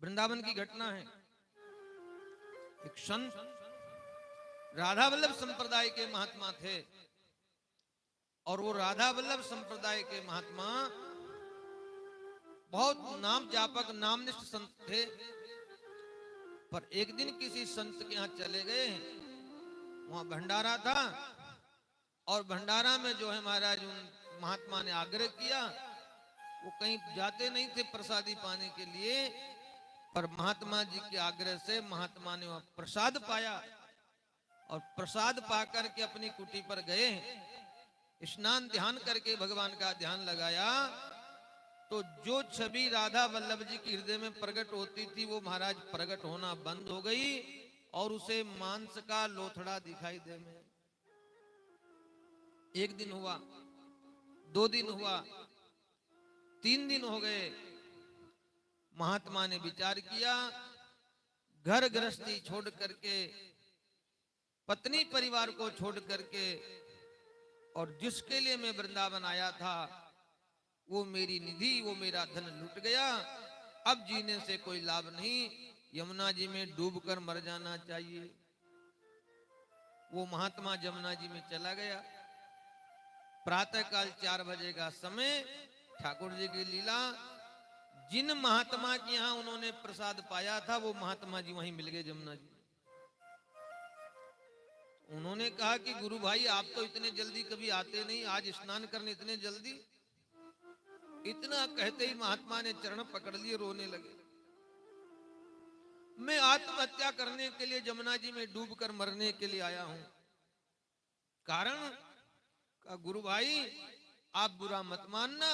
वृंदावन की घटना है। एक संत राधा वल्लभ संप्रदाय के महात्मा थे और वो राधा वल्लभ संप्रदाय के महात्मा बहुत नाम जापक नामनिष्ठ संत थे। पर एक दिन किसी संत के यहाँ चले गए, वहां भंडारा था और भंडारा में जो है महाराज उन महात्मा ने आग्रह किया, वो कहीं जाते नहीं थे प्रसादी पाने के लिए, पर महात्मा जी के आग्रह से महात्मा ने वहां प्रसाद पाया और प्रसाद पाकर के अपनी कुटी पर गए, स्नान ध्यान करके भगवान का ध्यान लगाया तो जो छवि राधा वल्लभ जी के हृदय में प्रकट होती थी वो महाराज प्रकट होना बंद हो गई और उसे मांस का लोथड़ा दिखाई देने। एक दिन हुआ, 2 दिन हुआ, 3 दिन हो गए। महात्मा ने विचार किया, घर गृहस्थी छोड़ करके, पत्नी परिवार को छोड़ करके, और जिसके लिए मैं वृंदावन आया था वो मेरी निधि, वो मेरा धन लुट गया, अब जीने से कोई लाभ नहीं, यमुना जी में डूबकर मर जाना चाहिए। वो महात्मा यमुना जी में चला गया। प्रातःकाल 4 बजे का समय, ठाकुर जी की लीला, जिन महात्मा के यहां उन्होंने प्रसाद पाया था वो महात्मा जी वहीं मिल गए यमुना जी। उन्होंने कहा कि गुरु भाई आप तो इतने जल्दी कभी आते नहीं, आज स्नान करने इतने जल्दी। इतना कहते ही महात्मा ने चरण पकड़ लिए, रोने लगे। मैं आत्महत्या करने के लिए यमुना जी में डूबकर मरने के लिए आया हूं। कारण का गुरु भाई आप बुरा मत मानना,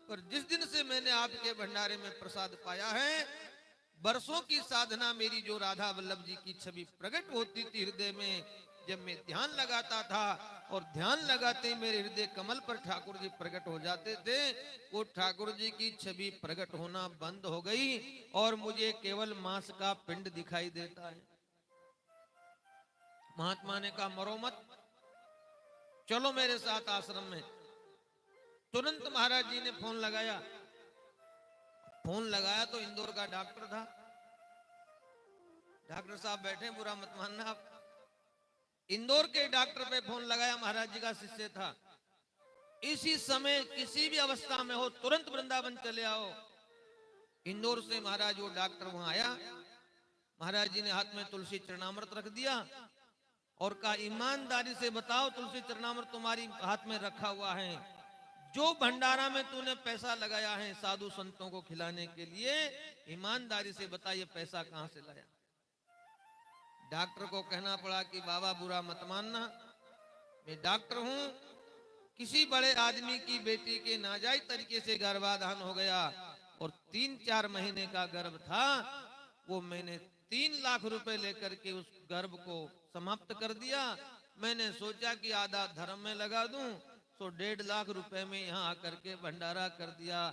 पर जिस दिन से मैंने आपके भंडारे में प्रसाद पाया है, बरसों की साधना मेरी जो राधा वल्लभ जी की छवि प्रकट होती थी हृदय में, जब मैं ध्यान लगाता था और ध्यान लगाते ही मेरे हृदय कमल पर ठाकुर जी प्रकट हो जाते थे, वो ठाकुर जी की छवि प्रकट होना बंद हो गई और मुझे केवल मांस का पिंड दिखाई देता है। महात्मा ने कहा मरो मत, चलो मेरे साथ आश्रम में। तुरंत महाराज जी ने फोन लगाया। फोन लगाया तो इंदौर का डॉक्टर था। डॉक्टर साहब बैठे, बुरा मत मानना आप। इंदौर के डॉक्टर पे फोन लगाया, महाराज जी का शिष्य था। इसी समय किसी भी अवस्था में हो तुरंत वृंदावन चले आओ। इंदौर से महाराज वो डॉक्टर वहां आया। महाराज जी ने हाथ में तुलसी चरणामृत रख दिया और कहा ईमानदारी से बताओ, तुलसी चरणामृत तुम्हारी हाथ में रखा हुआ है, जो भंडारा में तूने पैसा लगाया है साधु संतों को खिलाने के लिए, ईमानदारी से बता ये पैसा कहां से लाया। डॉक्टर को कहना पड़ा कि बाबा बुरा मत मानना, मैं डॉक्टर हूं, किसी बड़े आदमी की बेटी के नाजायज तरीके से गर्भाधान हो गया और 3-4 महीने का गर्भ था। वो मैंने 3 लाख रुपए लेकर के उस गर्भ को समाप्त कर दिया। मैंने सोचा कि आधा धर्म में लगा दूं, तो 1.5 लाख रुपए में यहाँ आकर के भंडारा कर दिया।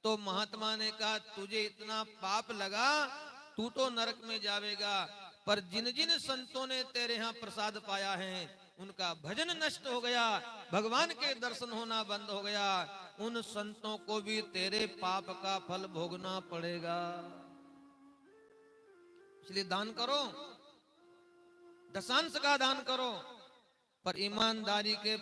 तो महात्मा ने कहा तुझे इतना पाप लगा, तू तो नरक में जावेगा, पर जिन जिन संतों ने तेरे यहाँ प्रसाद पाया है उनका भजन नष्ट हो गया, भगवान के दर्शन होना बंद हो गया, उन संतों को भी तेरे पाप का फल भोगना पड़ेगा। इसलिए दान करो, दशांश का दान करो, पर ईमानदारी के